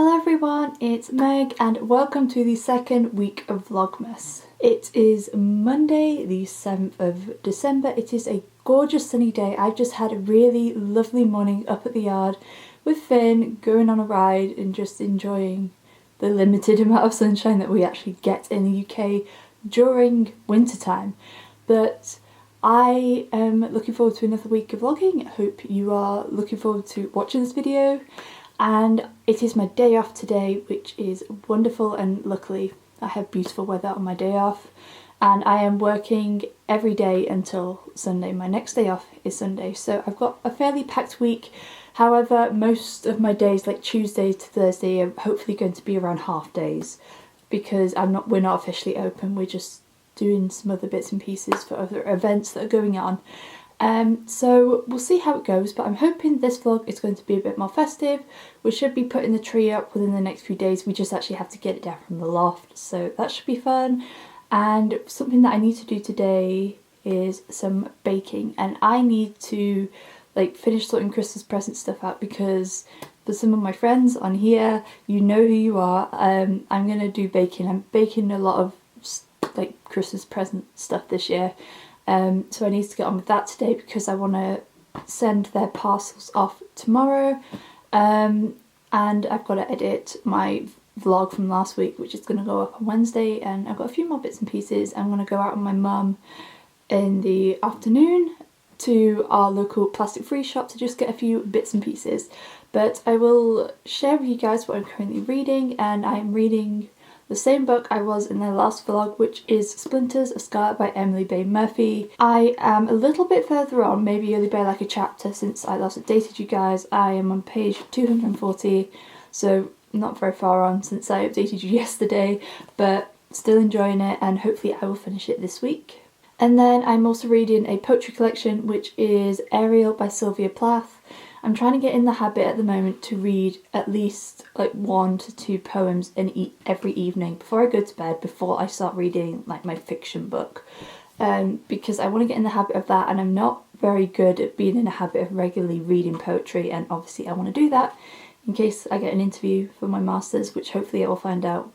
Hello everyone, it's Meg and welcome to the second week of Vlogmas. It is Monday the 7th of December. It is a gorgeous sunny day. I've just had a really lovely morning up at the yard with Finn, going on a ride and just enjoying the limited amount of sunshine that we actually get in the UK during winter time. But I am looking forward to another week of vlogging. I hope you are looking forward to watching this video. And it is my day off today, which is wonderful, and luckily I have beautiful weather on my day off. And I am working every day until Sunday. My next day off is Sunday, so I've got a fairly packed week. However, most of my days, like Tuesday to Thursday, are hopefully going to be around half days because we're not officially open. We're just doing some other bits and pieces for other events that are going on. So we'll see how it goes, but I'm hoping this vlog is going to be a bit more festive. We should be putting the tree up within the next few days. We just actually have to get it down from the loft, so that should be fun. And something that I need to do today is some baking, and I need to finish sorting Christmas present stuff out because for some of my friends on here, you know who you are, I'm going to do baking. I'm baking a lot of Christmas present stuff this year. So I need to get on with that today because I want to send their parcels off tomorrow, and I've got to edit my vlog from last week, which is going to go up on Wednesday, and I've got a few more bits and pieces. I'm going to go out with my mum in the afternoon to our local plastic free shop to just get a few bits and pieces, but I will share with you guys what I'm currently reading, and I'm reading the same book I was in the last vlog, which is Splinters, A Scar by Emily Bay Murphy. I am a little bit further on, maybe only by like a chapter since I last updated you guys. I am on page 240, so not very far on since I updated you yesterday, but still enjoying it, and hopefully I will finish it this week. And then I'm also reading a poetry collection, which is Ariel by Sylvia Plath. I'm trying to get in the habit at the moment to read at least 1 to 2 poems every evening before I go to bed, before I start reading my fiction book, because I want to get in the habit of that, and I'm not very good at being in a habit of regularly reading poetry, and obviously I want to do that in case I get an interview for my masters, which hopefully I will find out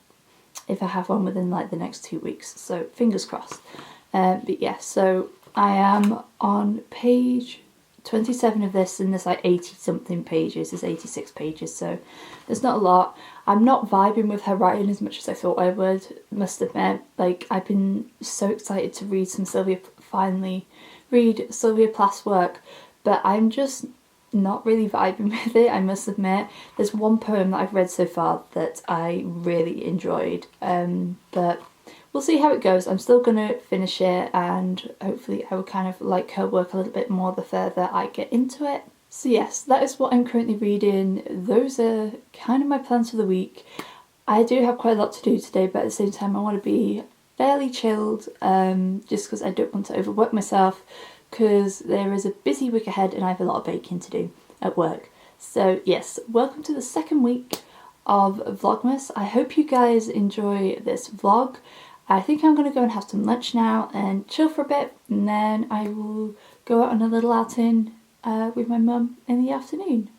if I have one within the next 2 weeks, so fingers crossed. But yeah, so I am on page 27 of this, and there's 80 something pages, there's 86 pages, so there's not a lot. I'm not vibing with her writing as much as I thought I would, must admit. I've been so excited to finally read Sylvia Plath's work, but I'm just not really vibing with it, I must admit. There's one poem that I've read so far that I really enjoyed, but we'll see how it goes. I'm still going to finish it, and hopefully I will kind of like her work a little bit more the further I get into it. So yes, that is what I'm currently reading. Those are kind of my plans for the week. I do have quite a lot to do today, but at the same time I want to be fairly chilled, just because I don't want to overwork myself, because there is a busy week ahead and I have a lot of baking to do at work. So yes, welcome to the second week of Vlogmas. I hope you guys enjoy this vlog. I think I'm going to go and have some lunch now and chill for a bit, and then I will go out on a little outing with my mum in the afternoon.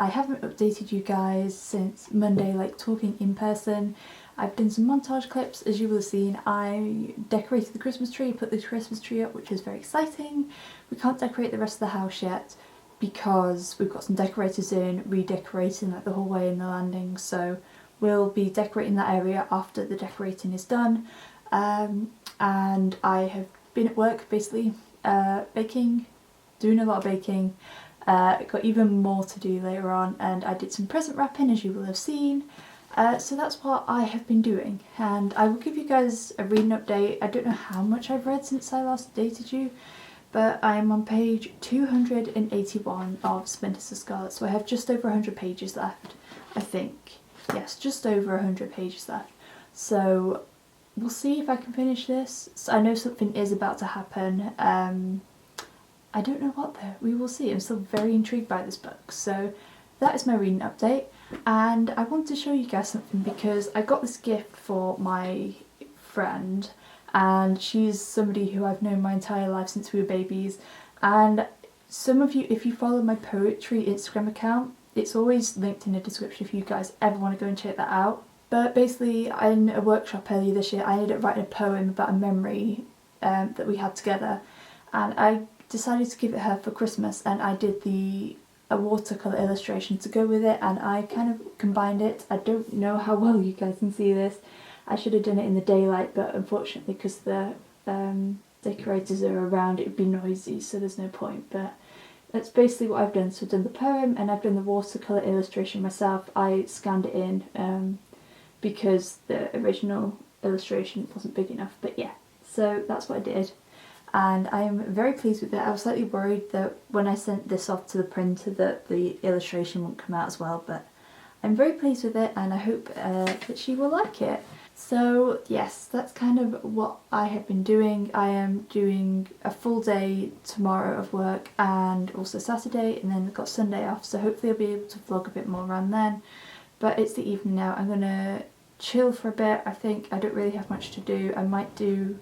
I haven't updated you guys since Monday, like talking in person. I've done some montage clips, as you will have seen. I decorated the Christmas tree, put the Christmas tree up, which is very exciting. We can't decorate the rest of the house yet because we've got some decorators in, redecorating like the hallway and the landing, so we'll be decorating that area after the decorating is done. And I have been at work basically baking, doing a lot of baking. Got even more to do later on, and I did some present wrapping, as you will have seen. So that's what I have been doing, and I will give you guys a reading update. I don't know how much I've read since I last dated you, but I am on page 281 of Splinters of Scarlet, so I have just over 100 pages left, I think. Yes, just over 100 pages left. So we'll see if I can finish this. So I know something is about to happen. I don't know what though, we will see. I'm still very intrigued by this book. So that is my reading update, and I wanted to show you guys something because I got this gift for my friend, and she's somebody who I've known my entire life since we were babies. And some of you, if you follow my poetry Instagram account, it's always linked in the description if you guys ever want to go and check that out. But basically, in a workshop earlier this year, I ended up writing a poem about a memory that we had together, and I decided to give it her for Christmas, and I did a watercolour illustration to go with it, and I kind of combined it. I don't know how well you guys can see this. I should have done it in the daylight, but unfortunately because the decorators are around, it would be noisy, so there's no point. But that's basically what I've done. So I've done the poem and I've done the watercolour illustration myself. I scanned it in because the original illustration wasn't big enough, but yeah, so that's what I did. And I am very pleased with it. I was slightly worried that when I sent this off to the printer that the illustration won't come out as well, but I'm very pleased with it, and I hope that she will like it. So yes, that's kind of what I have been doing. I am doing a full day tomorrow of work and also Saturday, and then I've got Sunday off, so hopefully I'll be able to vlog a bit more around then. But it's the evening now. I'm gonna chill for a bit. I think I don't really have much to do. I might do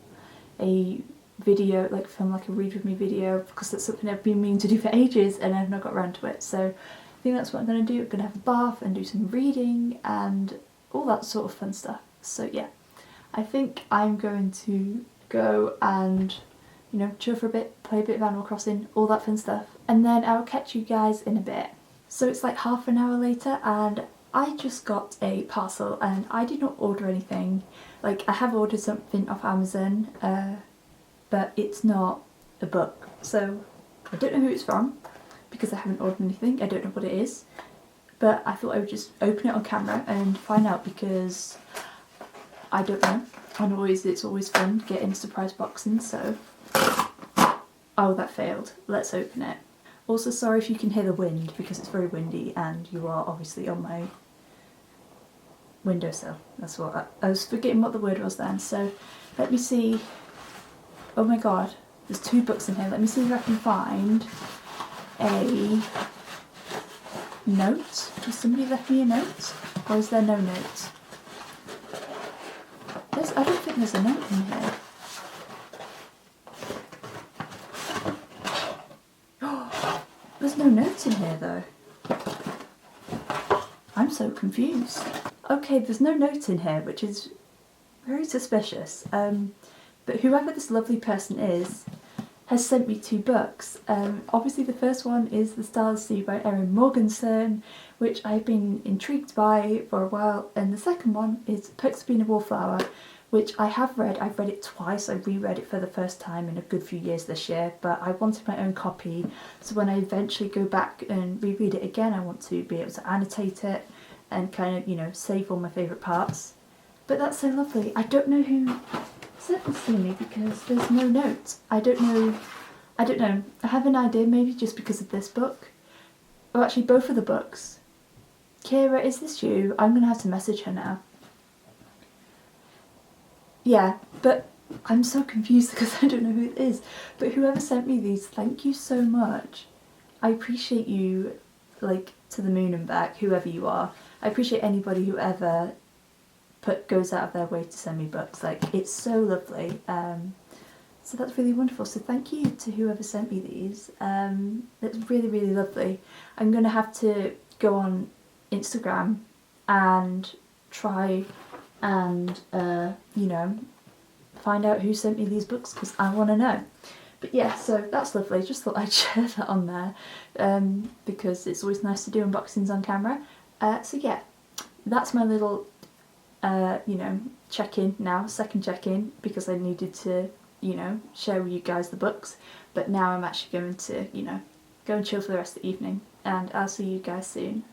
a video, like film like a read with me video, because that's something I've been meaning to do for ages and I've not got around to it. So I think that's what I'm going to do. I'm going to have a bath and do some reading and all that sort of fun stuff. So yeah, I think I'm going to go and, you know, chill for a bit, play a bit of Animal Crossing, all that fun stuff, and then I'll catch you guys in a bit. So it's like half an hour later, and I just got a parcel, and I did not order anything. Like, I have ordered something off Amazon, but it's not a book, so I don't know who it's from because I haven't ordered anything. I don't know what it is, but I thought I would just open it on camera and find out, because I don't know, and it's always fun getting surprise boxing. So oh, that failed. Let's open it. Also, sorry if you can hear the wind because it's very windy and you are obviously on my windowsill. That's what I was forgetting what the word was then. So let me see. Oh my god, there's 2 books in here. Let me see if I can find a note. Has somebody left me a note? Or is there no note? I don't think there's a note in here. There's no note in here though. I'm so confused. Okay, there's no note in here, which is very suspicious. But whoever this lovely person is has sent me 2 books. Obviously the first one is The Stars Sea by Erin Morgenstern, which I've been intrigued by for a while, and the second one is Perks of Being a Wallflower, which I have read. I've read it twice. I reread it for the first time in a good few years this year, but I wanted my own copy, so when I eventually go back and reread it again, I want to be able to annotate it and kind of, you know, save all my favourite parts. But that's so lovely. I don't know who sent this to me because there's no notes. I don't know. I have an idea, maybe just because of this book. Or actually both of the books. Kira, is this you? I'm going to have to message her now. Yeah, but I'm so confused because I don't know who it is. But whoever sent me these, thank you so much. I appreciate you, like, to the moon and back, whoever you are. I appreciate anybody who ever goes out of their way to send me books. Like, it's so lovely. So that's really wonderful. So thank you to whoever sent me these. It's really, really lovely. I'm going to have to go on Instagram and try and, you know, find out who sent me these books because I want to know. But yeah, so that's lovely. Just thought I'd share that on there because it's always nice to do unboxings on camera. So yeah, that's my little, you know, check-in now, second check-in, because I needed to, you know, share with you guys the books. But now I'm actually going to, you know, go and chill for the rest of the evening, and I'll see you guys soon.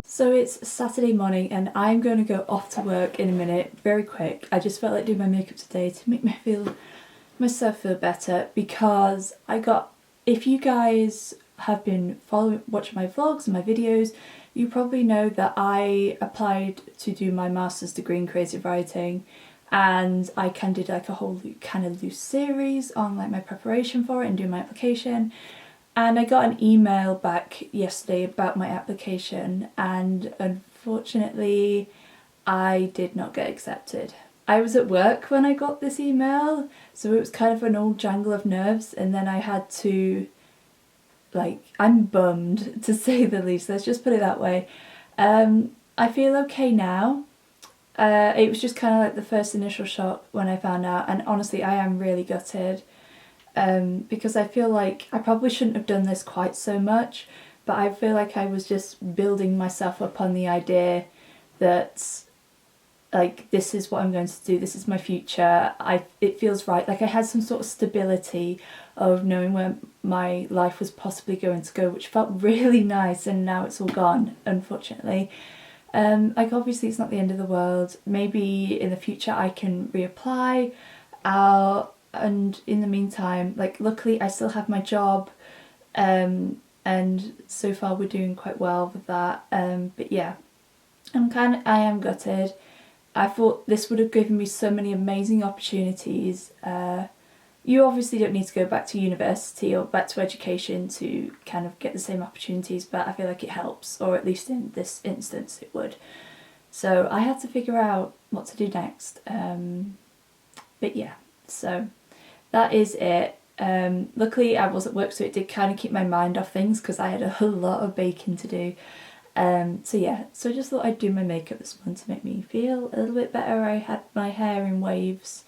So it's Saturday morning and I'm going to go off to work in a minute, very quick. I just felt like doing my makeup today to make myself feel better, because if you guys have been watching my vlogs and my videos, you probably know that I applied to do my master's degree in creative writing, and I kind of did like a whole kind of loose series on like my preparation for it and doing my application. And I got an email back yesterday about my application, and unfortunately I did not get accepted. I was at work when I got this email, so it was kind of an old jangle of nerves, and then I had to, like, I'm bummed to say the least, let's just put it that way. I feel okay now. It was just kind of like the first initial shock when I found out, and honestly I am really gutted. Because I feel like I probably shouldn't have done this quite so much, but I feel like I was just building myself up on the idea that, like, this is what I'm going to do, this is my future, it feels right, like I had some sort of stability of knowing where my life was possibly going to go, which felt really nice, and now it's all gone, unfortunately. Like, obviously it's not the end of the world, maybe in the future I can reapply, and in the meantime, like, luckily I still have my job, and so far we're doing quite well with that. But yeah, I am gutted. I thought this would have given me so many amazing opportunities. You obviously don't need to go back to university or back to education to kind of get the same opportunities, but I feel like it helps, or at least in this instance it would. So I had to figure out what to do next. But yeah, so that is it. Luckily I was at work, so it did kind of keep my mind off things because I had a whole lot of baking to do. So yeah, so I just thought I'd do my makeup this morning to make me feel a little bit better. I had my hair in waves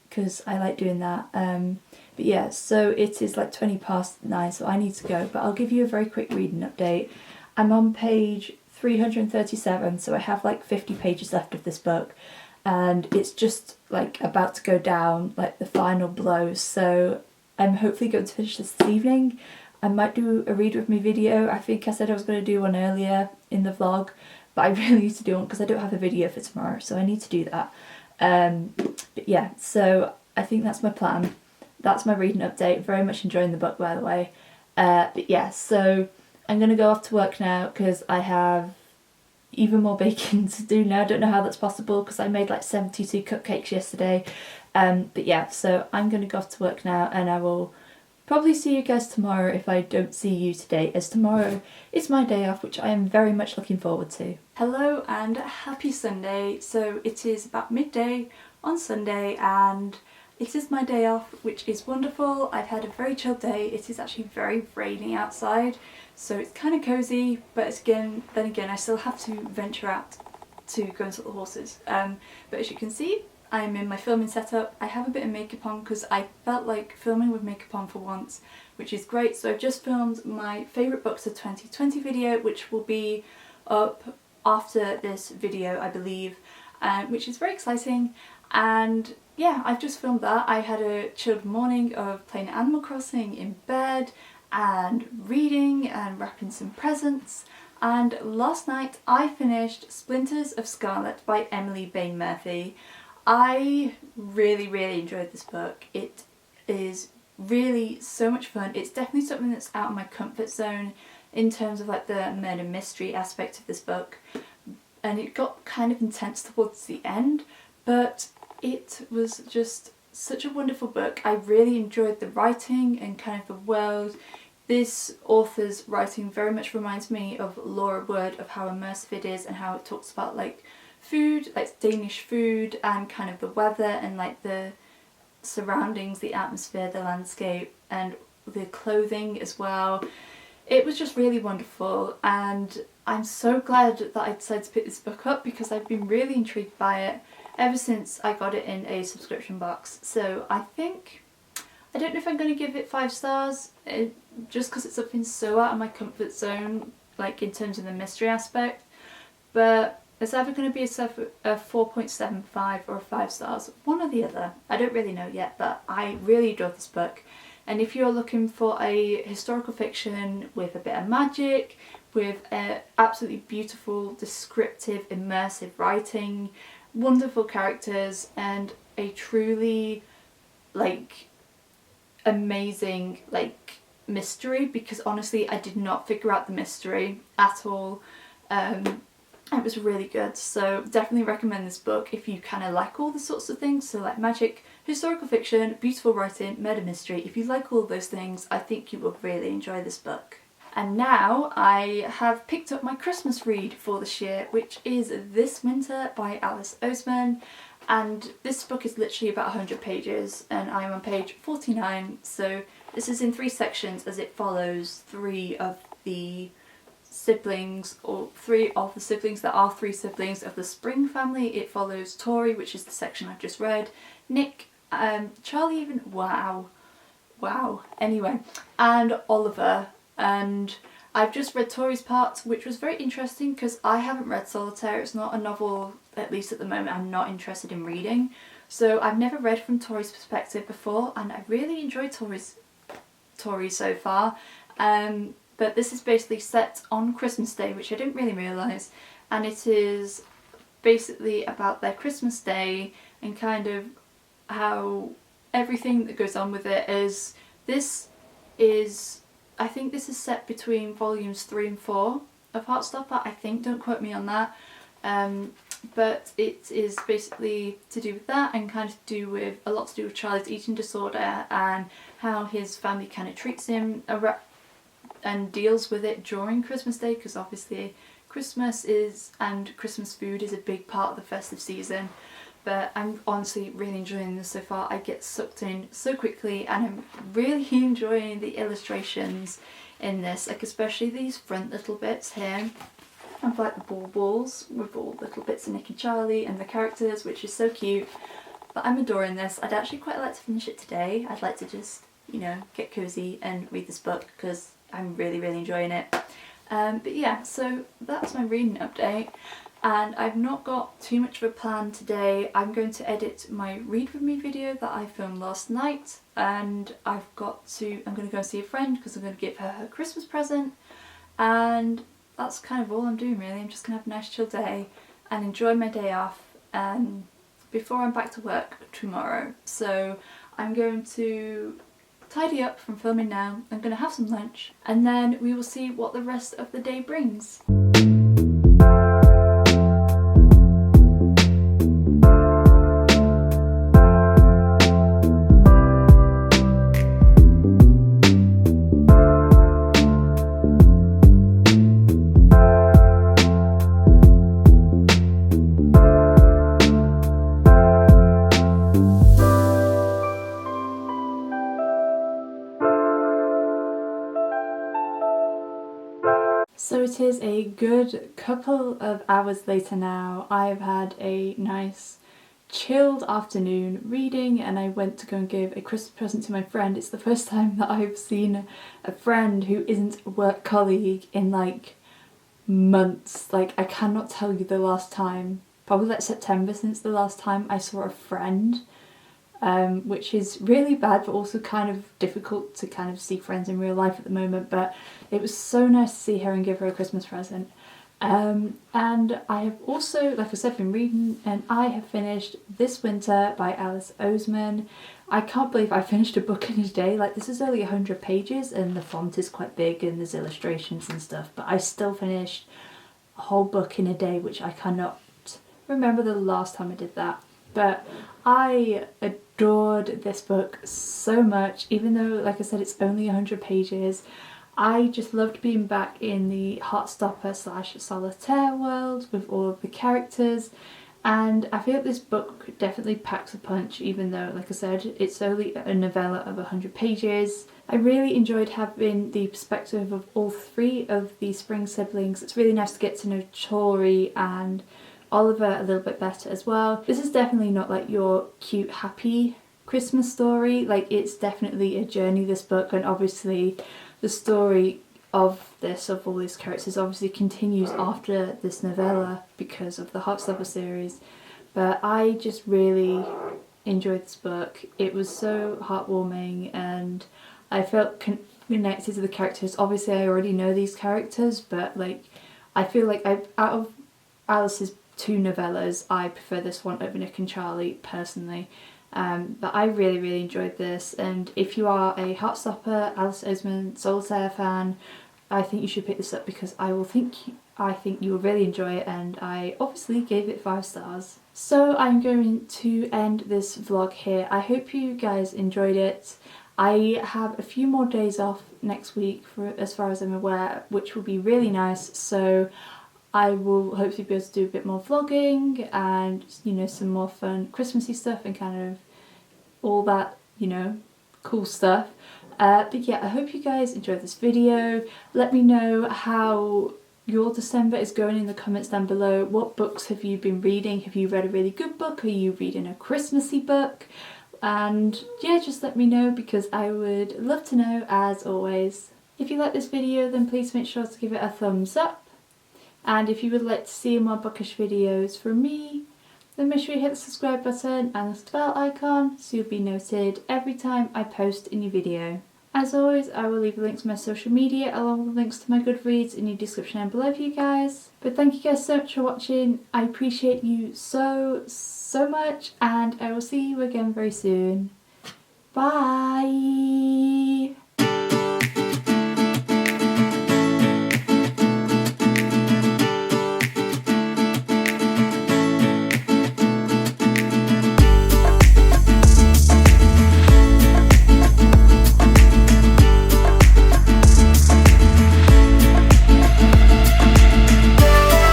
because I like doing that. But yeah, so it is like 9:20, so I need to go, but I'll give you a very quick reading update. I'm on page 337, so I have like 50 pages left of this book, and it's just like about to go down, like the final blows, so I'm hopefully going to finish this evening. I might do a read with me video. I think I said I was going to do one earlier in the vlog, but I really need to do one because I don't have a video for tomorrow, so I need to do that. But yeah, so I think that's my plan. That's my reading update. Very much enjoying the book, by the way. But yeah, so I'm going to go off to work now because I have even more baking to do now. I don't know how that's possible because I made like 72 cupcakes yesterday. But yeah, so I'm going to go off to work now, and I will probably see you guys tomorrow if I don't see you today, as tomorrow is my day off, which I am very much looking forward to. Hello and happy Sunday. So it is about midday on Sunday and it is my day off, which is wonderful. I've had a very chilled day. It is actually very rainy outside, so it's kind of cosy, but then again I still have to venture out to go and sort the horses. But as you can see, I'm in my filming setup. I have a bit of makeup on because I felt like filming with makeup on for once, which is great. So I've just filmed my favourite books of 2020 video, which will be up after this video, I believe, which is very exciting. And yeah, I've just filmed that. I had a chilled morning of playing Animal Crossing in bed and reading and wrapping some presents. And last night I finished Splinters of Scarlet by Emily Bain Murphy. I really enjoyed this book. It is really so much fun. It's definitely something that's out of my comfort zone in terms of like the murder mystery aspect of this book, and it got kind of intense towards the end, but it was just such a wonderful book. I really enjoyed the writing and kind of the world. This author's writing very much reminds me of Laura Wood, of how immersive it is and how it talks about like food, like Danish food, and kind of the weather and like the surroundings, the atmosphere, the landscape, and the clothing as well. It was just really wonderful, and I'm so glad that I decided to pick this book up because I've been really intrigued by it ever since I got it in a subscription box. So I don't know if I'm going to give it 5 stars, just because it's something so out of my comfort zone, like in terms of the mystery aspect, but it's either going to be a 4.75 or 5 stars, one or the other. I don't really know yet, but I really adored this book. And if you're looking for a historical fiction with a bit of magic, with absolutely beautiful, descriptive, immersive writing, wonderful characters, and a truly like amazing like mystery, because honestly I did not figure out the mystery at all. It was really good, so definitely recommend this book if you kind of like all the sorts of things, so like magic, historical fiction, beautiful writing, murder mystery. If you like all those things, I think you will really enjoy this book. And now I have picked up my Christmas read for this year, which is This Winter by Alice Oseman, and this book is literally about 100 pages and I'm on page 49, so this is in 3 sections as it follows 3 of the siblings, or 3 of the siblings that are 3 siblings of the Spring family. It follows Tori, which is the section I've just read, Nick, Charlie even, wow, anyway, and Oliver. And I've just read Tori's part, which was very interesting because I haven't read Solitaire. It's not a novel, at least at the moment, I'm not interested in reading. So I've never read from Tori's perspective before, and I really enjoyed Tori so far. But this is basically set on Christmas Day, which I didn't really realise, and it is basically about their Christmas Day and kind of how everything that goes on with it is. I think this is set between volumes 3 and 4 of Heartstopper, I think, don't quote me on that. But it is basically to do with that, and kind of a lot to do with Charlie's eating disorder and how his family kind of treats him and deals with it during Christmas Day, because obviously Christmas and Christmas food is a big part of the festive season. But I'm honestly really enjoying this so far. I get sucked in so quickly, and I'm really enjoying the illustrations in this, like especially these front little bits here of like the baubles with all little bits of Nick and Charlie and the characters, which is so cute. But I'm adoring this. I'd actually quite like to finish it today. I'd like to just, you know, get cozy and read this book because I'm really enjoying it. But yeah, so that's my reading update. And I've not got too much of a plan today. I'm going to edit my read with me video that I filmed last night, and I'm going to go and see a friend because I'm going to give her her Christmas present, and that's kind of all I'm doing really. I'm just going to have a nice chill day and enjoy my day off before I'm back to work tomorrow. So I'm going to tidy up from filming now, I'm going to have some lunch, and then we will see what the rest of the day brings. So it is a good couple of hours later now. I've had a nice chilled afternoon reading, and I went to go and give a Christmas present to my friend. It's the first time that I've seen a friend who isn't a work colleague in like months. Like I cannot tell you the last time, probably like September since the last time I saw a friend. Which is really bad, but also kind of difficult to kind of see friends in real life at the moment. But it was so nice to see her and give her a Christmas present. And I have also, like I said, been reading, and I have finished This Winter by Alice Oseman. I can't believe I finished a book in a day. Like, this is only 100 pages and the font is quite big and there's illustrations and stuff, but I still finished a whole book in a day, which I cannot remember the last time I did that. But I adored this book so much, even though, like I said, it's only 100 pages. I just loved being back in the Heartstopper / Solitaire world with all of the characters, and I feel like this book definitely packs a punch, even though, like I said, it's only a novella of 100 pages. I really enjoyed having the perspective of all three of the Spring siblings. It's really nice to get to know Tori and Oliver a little bit better as well. This is definitely not like your cute, happy Christmas story. Like, it's definitely a journey, this book, and obviously the story of all these characters obviously continues after this novella because of the Heartstopper series. But I just really enjoyed this book. It was so heartwarming and I felt connected to the characters. Obviously I already know these characters, but like, I feel like out of Alice's 2 novellas, I prefer this one over Nick and Charlie personally. But I really enjoyed this, and if you are a Heartstopper, Alice Oseman, Solitaire fan, I think you should pick this up because I think you will really enjoy it, and I obviously gave it 5 stars. So I'm going to end this vlog here. I hope you guys enjoyed it. I have a few more days off next week, as far as I'm aware, which will be really nice, so I will hopefully be able to do a bit more vlogging and, you know, some more fun Christmassy stuff and kind of all that, you know, cool stuff. But yeah, I hope you guys enjoyed this video. Let me know how your December is going in the comments down below. What books have you been reading? Have you read a really good book? Are you reading a Christmassy book? And yeah, just let me know because I would love to know, as always. If you like this video, then please make sure to give it a thumbs up. And if you would like to see more bookish videos from me, then make sure you hit the subscribe button and the bell icon so you'll be noted every time I post a new video. As always, I will leave a link to my social media along with links to my Goodreads in the description down below for you guys. But thank you guys so much for watching. I appreciate you so much, and I will see you again very soon. Bye!